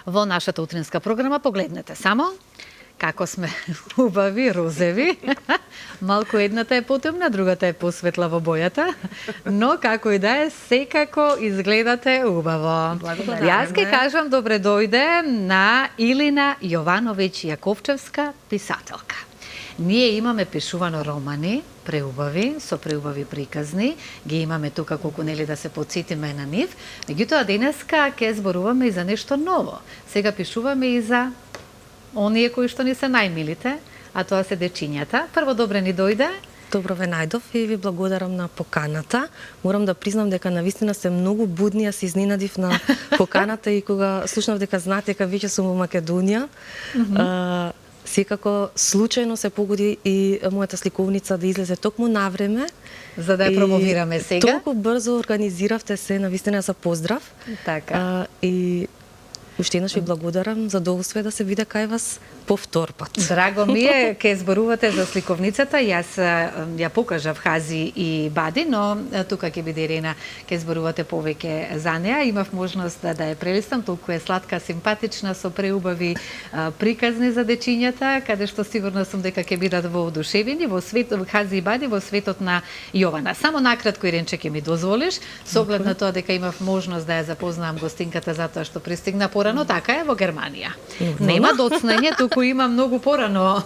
Во нашата утринска програма погледнете само како сме убави, розеви. Малку едната е потемна, другата е посветла во бојата, но како и да е, секако изгледате убаво. Јас ке кажам добре дојде на Илина Јовановиќ Јаковчевска, писателка. Ние имаме пишувано романи, преубави, со преубави приказни, ги имаме тука колку нели да се подсетиме на нив, меѓутоа денеска ќе зборуваме и за нешто ново. Сега пишуваме и за оние кои што ни се најмилите, а тоа се дечињата. Прво добре ни дојде. Добро ве најдов и ви благодарам на поканата. Морам да признам дека навистина се многу будни, се изненадив на поканата и кога слушнав дека знаете дека веќе сум во Македонија. Секако случајно се погоди и мојата сликовница да излезе токму на време. За да ја промовираме сега. Толку брзо организиравте се, навистина за поздрав. Така. И уште еднаш ви благодарам, задоволство е да се виде кај вас повтор пат. Драго ми е, ке зборувате за сликовницата, јас ја покажав Хази и Бади, но тука ќе биде Ирена, ке зборувате повеќе за неа. Имав можност да ја прелистам, толку е сладка, симпатична, со преубави приказни за дечињата, каде што сигурно сум дека ќе бидат воодушевени во светот Хази и Бади во светот на Јована. Само накратко, Иренче, ќе ми дозволиш, со оглед на тоа дека имав можност да ја запознаам гостинката затоа што пристигна порано, така е во Германија. Нема доцнење, туку има многу порано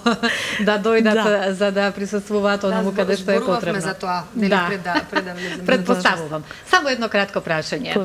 да дојдат за да присуствуваат онаму каде што е потребно. За тоа, нели пред да влеземе. Предпоставувам. Само едно кратко прашање.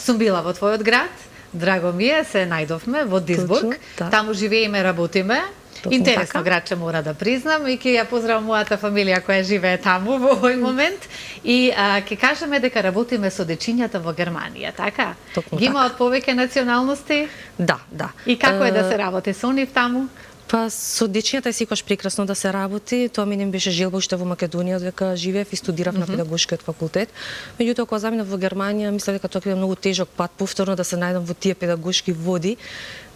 Сум била во твојот град, драго ми е, се најдовме во Дисбург, таму живееме, работиме. Интересно градче, мора да признам, и ќе ја поздравам мојата фамилија која живее таму во овој момент. И ќе кажеме дека работиме со дечињата во Германија, така? Ги имаат повеќе националности? Да. И како е да се работи со нив таму? Па со дечињата е секогаш прекрасно да се работи. Тоа ми не беше желба уште во Македонија, дека живеев и студирав на педагошкиот факултет. Меѓутоа кога заминав во Германија, мислев дека тоа ќе биде многу тежок пат повторно да се најдам во тие педагошки води.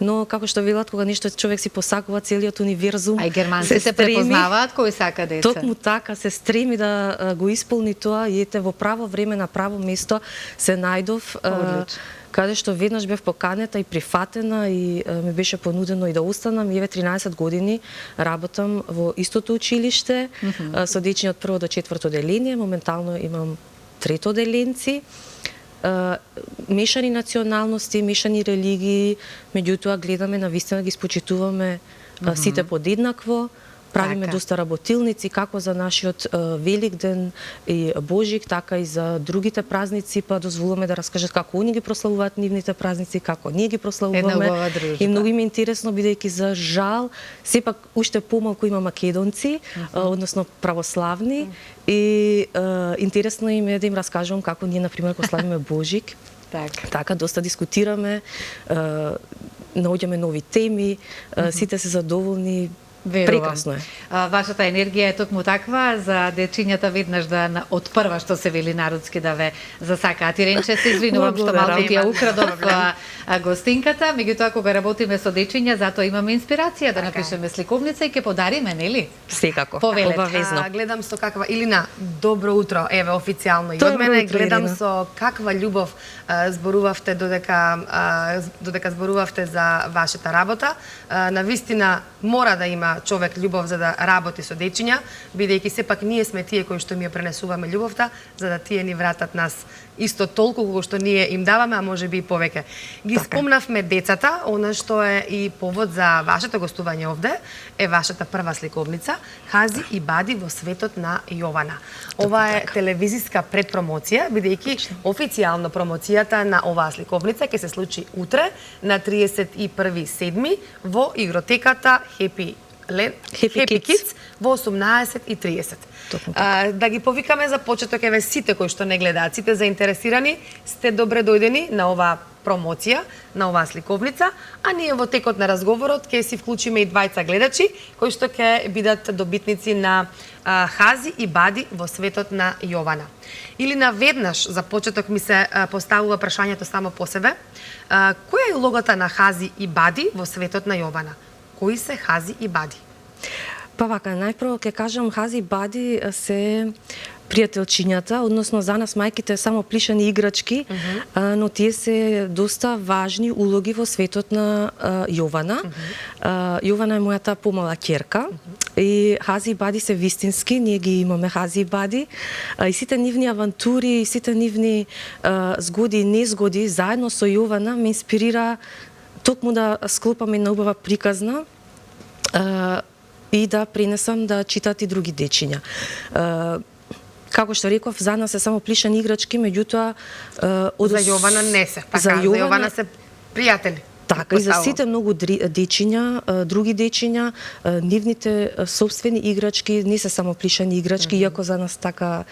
Но како што велат, кога нешто човек си посакува, целиот универзум а и германците се препознаваат кој сака деца. Токму така се стреми да го исполни тоа и ете во право време на право место се најдов. Каде што веднаш бев поканета и прифатена и ми беше понудено и да останам. И еве 13 години работам во истото училиште со дечиња од прво до четврто деление. Моментално имам трето деленци. Мешани националности, мешани религии, меѓутоа гледаме навистина ги спочитуваме сите подеднакво. Правиме доста работилници, како за нашиот Великден и Божик, така и за другите празници, па дозволуваме да раскажат како они ги прославуваат нивните празници, како ние ги прославуваме. И многу им е интересно, бидејќи за жал, сепак уште помалку има македонци, односно православни, и интересно им е да им раскажувам како ние, например, го славиме Божик. Така, доста дискутираме, наоѓаме нови теми, сите се задоволни. Прекрасно е. Вашата енергија е токму таква за дечињата веднаш да од прва што се вели народски да ве засакаат. Иренче, се извинувам што малку ти ја украдов гостинката, меѓутоа кога работиме со дечиња, затоа имаме инспирација да напишеме сликовница и ќе подариме, нели? Секако, обавезно. Гледам со каква Илина, добро утро, еве официјално и од мене, гледам со каква љубов зборувавте додека зборувавте за вашата работа. Навистина мора да има човек љубов за да работи со дечиња, бидејќи сепак ние сме тие кои што ми ја пренесуваме љубовта, за да тие ни вратат нас исто толку колку што ние им даваме, а можеби и повеќе. Ги спомнавме децата, она што е и повод за вашето гостување овде, е вашата прва сликовница Хази и Бади во светот на Јована. Ова е телевизиска предпромоција, бидејќи официјално промоцијата на оваа сликовница ќе се случи утре на 31.7. во игротеката Happy Kids во 18:30. Да ги повикаме за почеток, еве сите кои што не гледаат, сите заинтересирани, сте добре дојдени на оваа промоција, на оваа сликовница, а ние во текот на разговорот ќе си вклучиме и двајца гледачи кои што ќе бидат добитници на Хази и Бади во светот на Јована. Или наведнаш за почеток ми се поставува прашањето само по себе, која е улогата на Хази и Бади во светот на Јована? Кои се Хази и Бади? Па вака, најпрво ќе кажам Хази и Бади се пријателчињата, односно за нас мајките само плишани играчки, но тие се доста важни улоги во светот на Јована. Јована е мојата помала ќерка и Хази и Бади се вистински, ние ги имаме Хази и Бади. И сите нивни авантури, и сите нивни згоди и незгоди заедно со Јована ме инспирира токму да склопам една убава приказна и да пренесам да читат и други дечиња. Како што реков, за нас се само плишани играчки, меѓутоа за Јована не се, така, за Јована се пријатели. Така, и за сите многу дечиња, други дечиња, нивните собствени играчки не се само плишани играчки, иако за нас така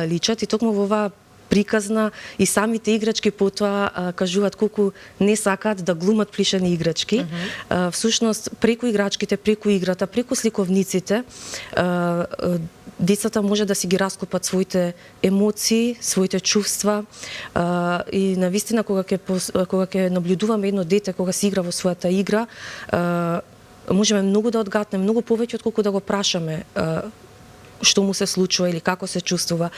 личат. И токму во оваа приказна и самите играчки потоа кажуваат колку не сакаат да глумат плишани играчки. Всушност, преку играчките, преку играта, преку сликовниците, децата може да си ги раскопат своите емоции, своите чувства и навистина кога ќе наблюдуваме едно дете кога се игра во својата игра, можеме многу да одгатнеме, многу повеќе отколку да го прашаме што му се случува или како се чувствува.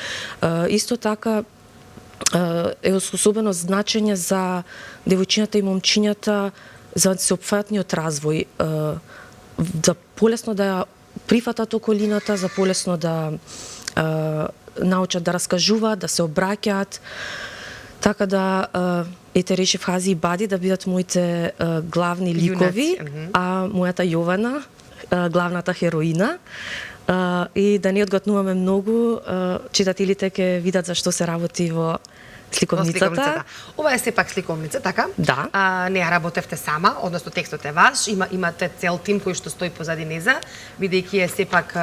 Исто така е особено значење за девојчињата и момчињата за сеопфатниот развој, за полесно да ја прифатат околината, за полесно да научат да раскажуваат, да се обраќаат. Така да ете решив Хази и Бади да бидат моите главни ликови, а мојата Јована главната хероина. И да не одгатнуваме многу, читателите ќе видат за што се работи во сликовницата. Ова е сепак сликовница, така? Да. Не ја работевте сама, односно текстот е ваш, имате цел тим кој што стои позади неза, бидејќи е сепак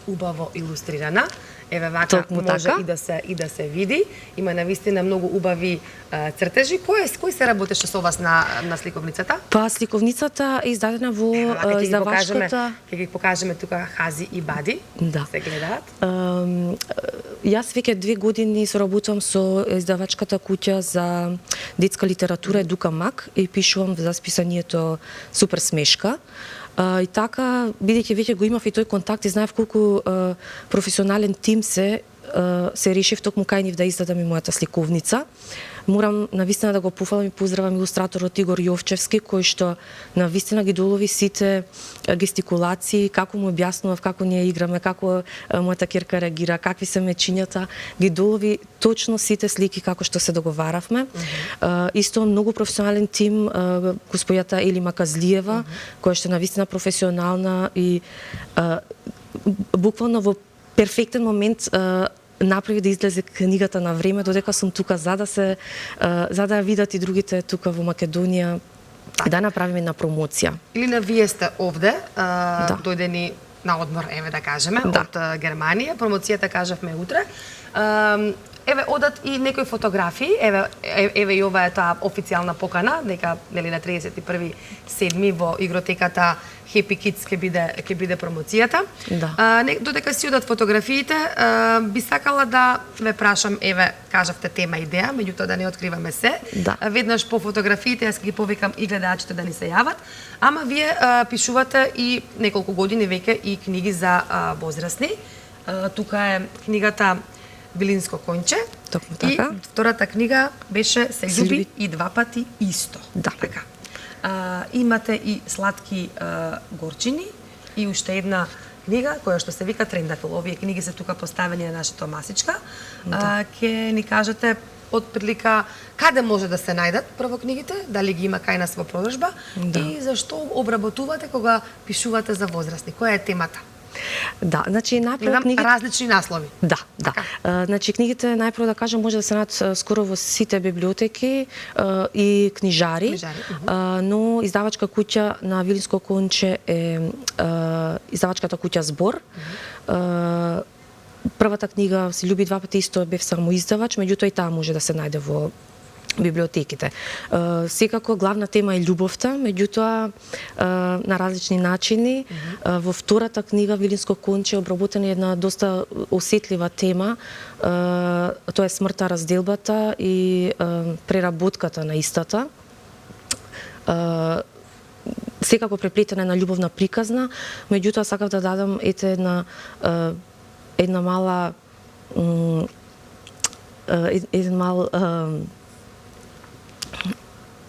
убаво илустрирана. Еве вака може и да се види. Има навистина многу убави цртежи. Кој се работеше со вас на сликовницата? Па сликовницата е издадена во издавачката. Ќе ги покажеме тука Хази и Бади. Да. Се гледаат. Јас веќе 2 години соработувам со издавачката куќа за детска литература Едука Мак и пишувам за списанието Супер смешка. И така, бидејќи веќе го имав и тој контакт и знаев колку професионален тим се решив токму кај нив да издадам и мојата сликовница. Морам навистина да го пофалам и поздравам илустраторот Игор Јовчевски, кој што навистина ги долови сите гестикулации, како му објаснував како ние играме, како мојата ќерка реагира, какви се мечињата, ги долови точно сите слики како што се договаравме. Исто многу професионален тим, господјата Елима Казлиева, која што навистина професионална и буквално во перфектен момент направи да излезе книгата на време, додека сум тука за да ја видат и другите тука во Македонија, да направиме на промоција. Илина, вие сте овде, дојдени на одмор, еве да кажеме, од Германија. Промоцијата кажавме утре. Еве одат и некои фотографии, еве и ова е таа официјална покана, дека нели на 31.7 во игротеката Happy Kids ќе биде промоцијата. Додека си одат фотографиите, би сакала да ве прашам, еве кажавте тема идеја, меѓутоа да не откриваме се. Веднаш по фотографиите јас ги повикам и гледачите да ни се јават, ама вие пишувате и неколку години веќе и книги за возрастни. Тука е книгата Билинско конче. Токму така. И втората книга беше Се љуби и два пати исто. Да. Така. Имате и Сладки горчини и уште една книга која што се вика Трендафил. Овие книги се тука поставени на нашата масичка. Ке ни кажете отприлика каде може да се најдат прво книгите, дали ги има кај нас во продажба и зашто обработувате кога пишувате за возрастни. Која е темата? Да, значи најпрво книгите различни наслови. Да. Значи книгите најпрво да кажам може да се најдат скоро во сите библиотеки и книжари. Но издавачка куќа на Вилинско конче е издавачката куќа Збор. Првата книга Се љуби два пати исто бев само издавач, меѓутоа и таа може да се најде во библиотеките. Секако главна тема е љубовта, меѓутоа на различни начини. Во втората книга Вилинско конче обработена една доста осетлива тема. Тоа е смртта, разделбата и преработката на истата. секако преплетена на љубовна приказна, меѓутоа сакав да дадам една мала еден мал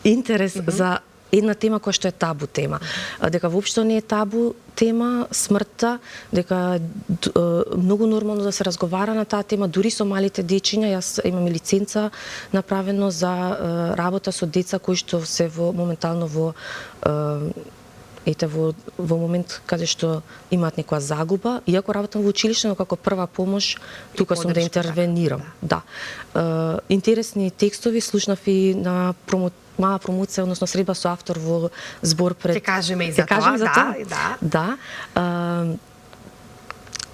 интерес за една тема која што е табу тема. Дека воопшто не е табу тема смртта, дека многу нормално да се разговара на таа тема, дури со малите дечиња. Јас имам лиценца направено за работа со деца кои што се моментално во во момент каде што имаат некоја загуба, иако работам во училиште, но како прва помош тука сум да интервенирам. Да. Интересни текстови слушнав и на мала промоција, односно средба со автор во збор пред... Ќе кажеме и за тоа, да.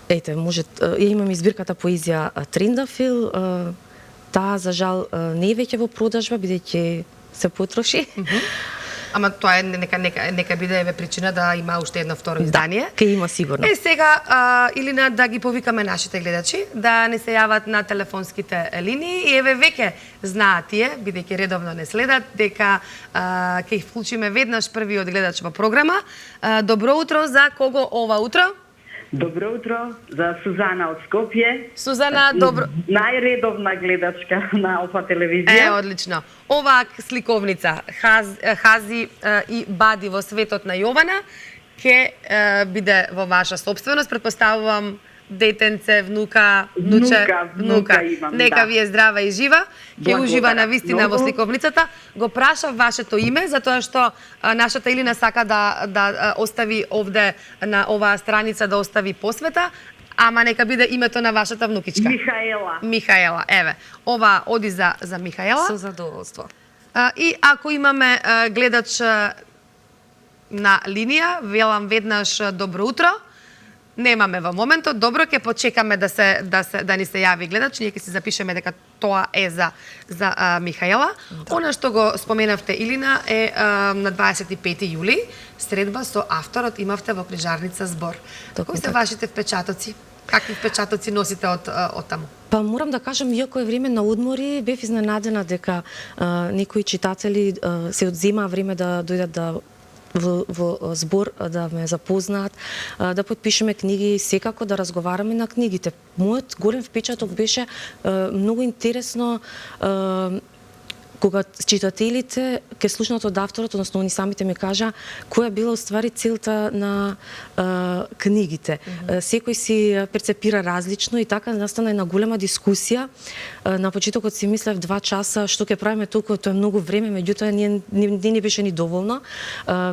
Ете, може, ја имам избирката поезија Трендафил, таа за жал не е веќе во продажба, бидејќи се потроши. Ама тоа е нека биде причина да има уште едно второ издание. Да, ќе има сигурно. Сега Илина, да ги повикаме нашите гледачи да не се јават на телефонските линии и веќе знаат тие, бидејќи редовно не следат, дека ќе их вклучиме веднаш првиот гледач во програма. Добро утро, за кого ова утро? Добро утро, за Сузана од Скопје. Сузана, добро. Најредовна гледачка на Алфа телевизија. Одлично. Оваа сликовница Хази и Бади во светот на Јована ќе биде во ваша собственост, претпоставувам детенце, внука имам, нека ви е здрава и жива, ќе ужива на вистина во сликовницата. Го прашав вашето име, затоа што нашата Илина сака да остави овде на оваа страница, да остави посвета, ама нека биде името на вашата внукичка. Михаела, еве. Ова оди за Михаела. Со задоволство. И ако имаме гледач на линија, велам веднаш добро утро. Немаме во моментот. Добро, ќе почекаме да ни се јави гледач. Ние ќе си запишеме дека тоа е за Михаела. Да. Она што го споменавте, Илина, е на 25 јули средба со авторот имавте во книжарница Збор. Кои се вашите впечатоци? Какви впечатоци носите од таму? Па морам да кажам, иако е време на одмори, бев изненадена дека некои читатели се одземаа време да дојдат во Збор, да ме запознаат, да подпишеме книги, секако да разговараме на книгите. Мојот голем впечаток беше многу интересно кога читателите ке слушнат од авторот, односно они самите ми кажа која била уствари целта на книгите. Секој си перцепира различно и така настана една голема дискусија. На почетокот си мислев 2 часа што ќе правиме толку, тоа е многу време, меѓутоа не беше ни доволно.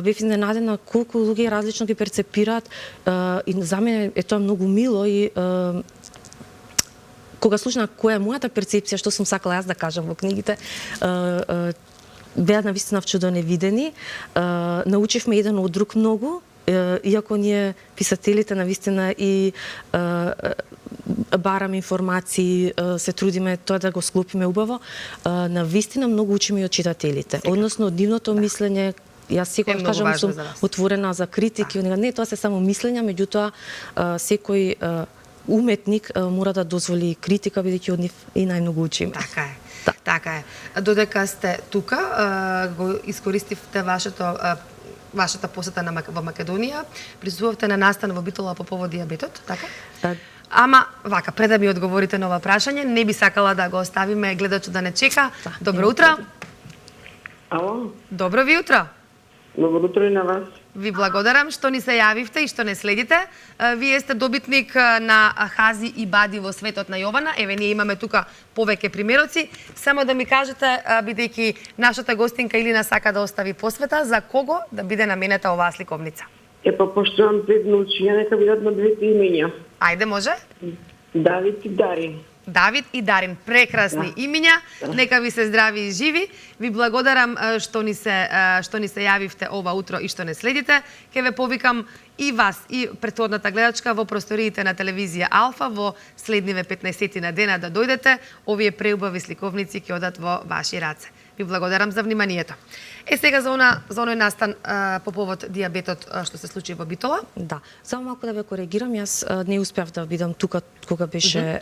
Бев изненадена колку луѓе различно ги перцепираат и за мене е тоа многу мило и кога слушнав која е мојата перцепција, што сум сакала јас да кажам во книгите, беа навистина вчудо невидени. Научивме еден од друг многу, иако ние писателите навистина и бараме информации, се трудиме тоа да го склопиме убаво, навистина многу учиме и од читателите. Односно од нивното мислење. Јас секогаш кажам сум отворена за критики, не, тоа се само мислења, меѓутоа секој уметник мора да дозволи критика, бидејќи од нив и најмногу учиме. Така е. Да. Така е. Додека сте тука, го искористивте вашата посета во Македонија, присуствувавте на настан во Битола по повод дијабетот, така? Ама, вака, пред да ми одговорите на ова прашање, не би сакала да го оставиме гледачот да не чека. Добро утро. Ало. Добро ви утро. Добро утро и на вас. Ви благодарам што ни се јавивте и што не следите. Вие сте добитник на Хази и Бади во светот на Јована. Еве, ние имаме тука повеќе примероци. Само да ми кажете, бидејќи нашата гостинка Илина сака да остави посвета, за кого да биде наменета оваа сликовница? Пошто имам 5 внучиња, нека бидат на двете имења. Ајде, може? Давид и Дарин. Давид и Дарин, прекрасни имиња. Нека ви се здрави и живи. Ви благодарам што ни се јавивте ова утро и што не следите. Ке ве повикам и вас и претходната гледачка во просториите на телевизија Алфа во следниве 15 на дена да дојдете. Овие преубави сликовници ќе одат во ваши раце. Ви благодарам за вниманието. Сега за оној настан по повод диабетот што се случи во Битола. Да, само малку да ве коригирам, јас не успеав да бидам тука кога беше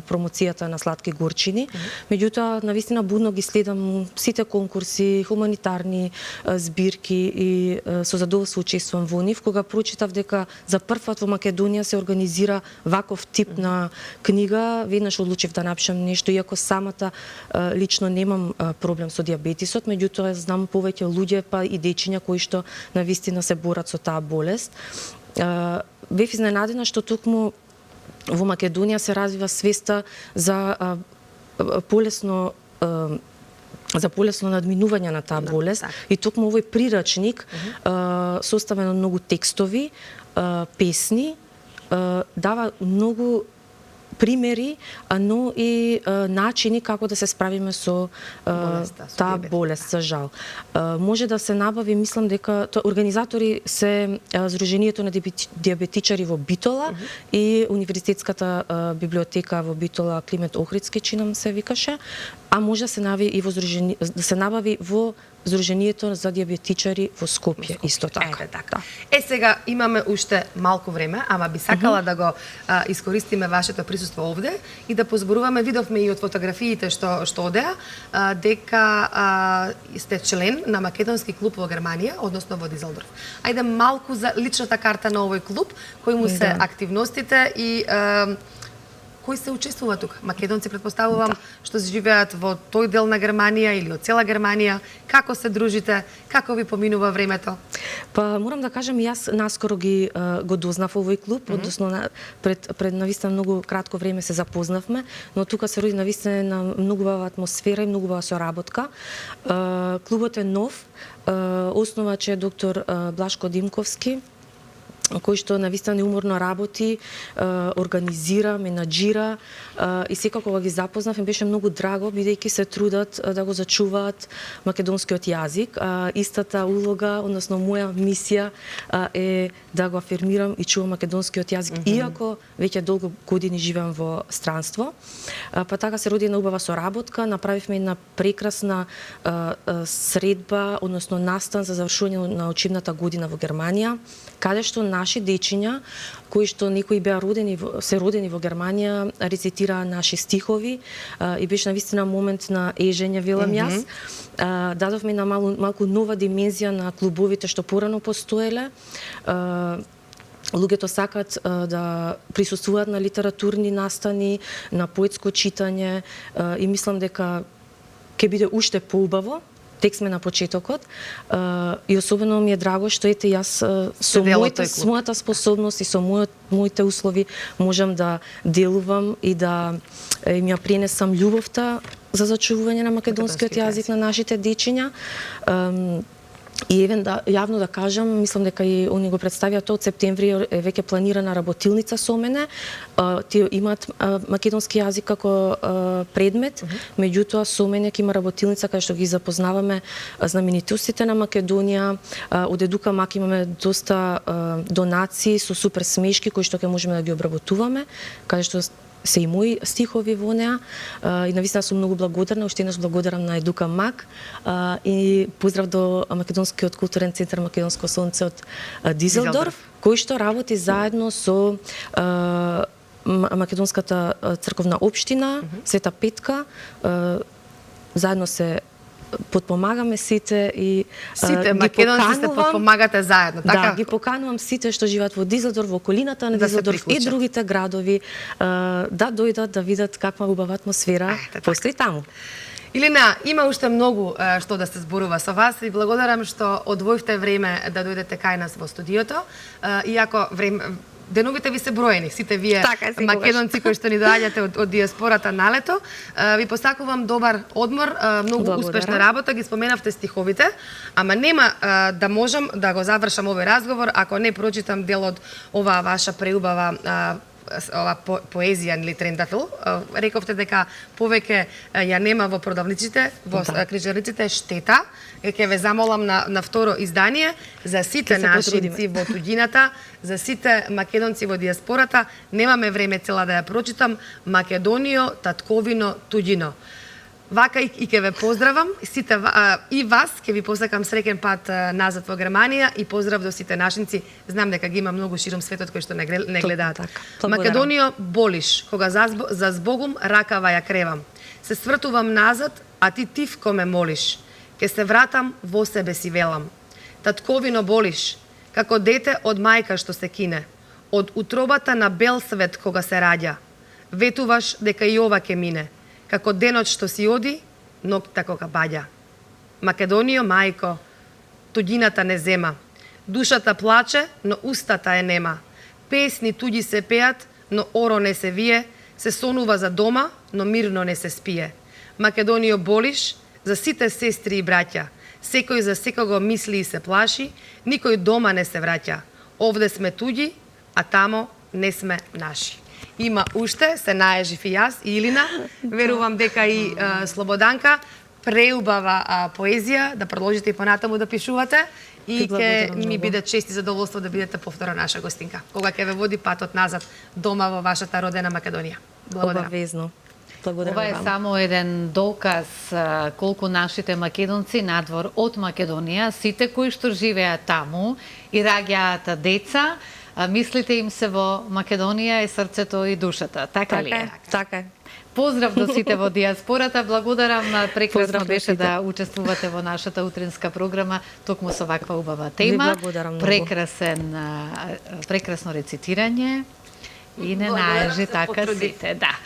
промоцијата на сладки горчини. Меѓутоа, навистина будно ги следам сите конкурси, хуманитарни збирки и со задоволство учествувам во нив. Кога прочитав дека за прв пат во Македонија се организира ваков тип на книга, веднаш одлучив да напишам нешто, иако самата лично немам проблем со диабетисот, меѓутоа знам повеќе луѓе, па и дечиња кои што навистина се борат со таа болест. Бев изненадена што токму во Македонија се развива свеста за полесно надминување на таа болест и токму овој прирачник составен од многу текстови, песни, дава многу примери, но и начини како да се справиме со таа болест, за жал. Може да се набави, мислам дека организатори се Сдруженијето на диабетичари во Битола и Универзитетската библиотека во Битола, Климент Охридски, чинам се викаше, а може да се набави во Сдруженијето за диабетичари во Скопје, исто така. Сега имаме уште малку време, ама би сакала да го искористиме вашето присуство овде и да позборуваме, видовме и од фотографиите што одеа, дека сте член на македонски клуб во Германија, односно во Дизелдорф. Ајде малку за личната карта на овој клуб, кои му се активностите и кои се учествува тука? Македонци, предпоставувам, што живеат во тој дел на Германија или од цела Германија. Како се дружите? Како ви поминува времето? Па морам да кажам, јас наскоро го дознав овој клуб, односно пред навистина многу кратко време се запознавме, но тука се роди навистина на многу убава атмосфера и многу убава соработка. Клубот е нов, основач е доктор Блашко Димковски, кој што навистина неуморно работи, организира, менаџира и секако кога ги запознав ми беше многу драго, бидејќи се трудат да го зачуваат македонскиот јазик. Истата улога, односно моја мисија е да го афирмирам и чувам македонскиот јазик, иако веќе долго години живеам во странство. Па така се роди една убава соработка, направивме една прекрасна средба, односно настан за завршување на учебната година во Германија, каде што наши дечиња, кои што некои се родени во Германија, рецитираа наши стихови и беше навистина момент на ежење, велам јас. Дадовме на малку нова димензија на клубовите што порано постоеле. Луѓето сакат да присуствуваат на литературни настани, на поетско читање и мислам дека ќе биде уште поубаво. Тек сме на почетокот и особено ми е драго што ете јас со мојата способност и со моите услови можам да делувам и да ми ја пренесам љубовта за зачувување на македонскиот јазик на нашите дечиња. И јавно да кажам, мислам дека и они го представија тоа, од септември е веќе планирана работилница со мене. Тие имаат македонски јазик како предмет, меѓутоа со мене ќе има работилница каде што ги запознаваме знаменитостите на Македонија. Од Едука Мак имаме доста донации со супер смешки кои што ќе можеме да ги обработуваме, каде што се и мои стихови во неа и навистина сум многу благодарна, уште еднаш благодарам на Едука Мак и поздрав до Македонскиот културен центар Македонско сонце од Дизелдорф, кој што работи заедно со Македонската црковна општина Света Петка, заедно се потпомагаме сите и сите македонци се потпомагате заедно, така? Да, ги поканувам сите што живеат во Дизелдорф, во околината на Дизелдорф и другите градови да дојдат да видат каква убава атмосфера постои таму. Илина, има уште многу што да се зборува со вас и благодарам што одвоивте време да дојдете кај нас во студиото, иако деновите ви се броени, сите вие македонци кои што ни доаѓате од диаспората на лето. Ви посакувам добар одмор, многу успешна работа, ги споменавте стиховите, ама нема да можам да го завршам овој разговор ако не прочитам дел од оваа ваша преубава поезија или трендафил. Рековте дека повеќе ја нема во продавниците, во книжарниците, штета. Ќе ве замолам на второ издание за сите нашинци во туѓината, за сите македонци во диаспората. Немаме време цела да ја прочитам. Македонио, татковино, туѓино. Вака и ќе ве поздравам, сите и вас ќе ви посакам среќен пат назад во Германија и поздрав до сите нашинци. Знам дека ги има многу широм светот кои што не гледаат. така. Македонијо, болиш, кога за збогум ракава ја кревам. Се свртувам назад, а ти тивко ме молиш. Ке се вратам, во себе си велам. Татковино болиш, како дете од мајка што се кине. Од утробата на бел свет кога се раѓа. Ветуваш дека и ова ке мине. Како денот што си оди, ноќта кога баѓа. Македонијо, мајко, туѓината не зема. Душата плаче, но устата е нема. Песни туѓи се пеат, но оро не се вие. Се сонува за дома, но мирно не се спие. Македонијо, болиш за сите сестри и браќа. Секој за секого мисли и се плаши, никој дома не се враќа. Овде сме туѓи, а тамо не сме наши. Има уште, се наежив и јас, и Илина. Верувам дека и Слободанка преубава поезија, да продолжите и понатаму да пишувате и ќе ми биде чест и задоволство да бидете повторно наша гостинка, кога ќе ве води патот назад дома во вашата родена Македонија. Благодарам. Обавезно. Благодарам Ова е вам. само еден доказ колку нашите македонци надвор од Македонија, сите кои што живеат таму и раѓаат деца, мислите им се во Македонија е срцето и душата. Така ли е? Така е. Поздрав до сите во диаспората. Благодарам, прекрасно Поздрав до беше сите. да учествувате во нашата утринска програма, токму со ваква убава Ви тема. благодарам многу. Прекрасно рецитирање и не наежи така сите. Да.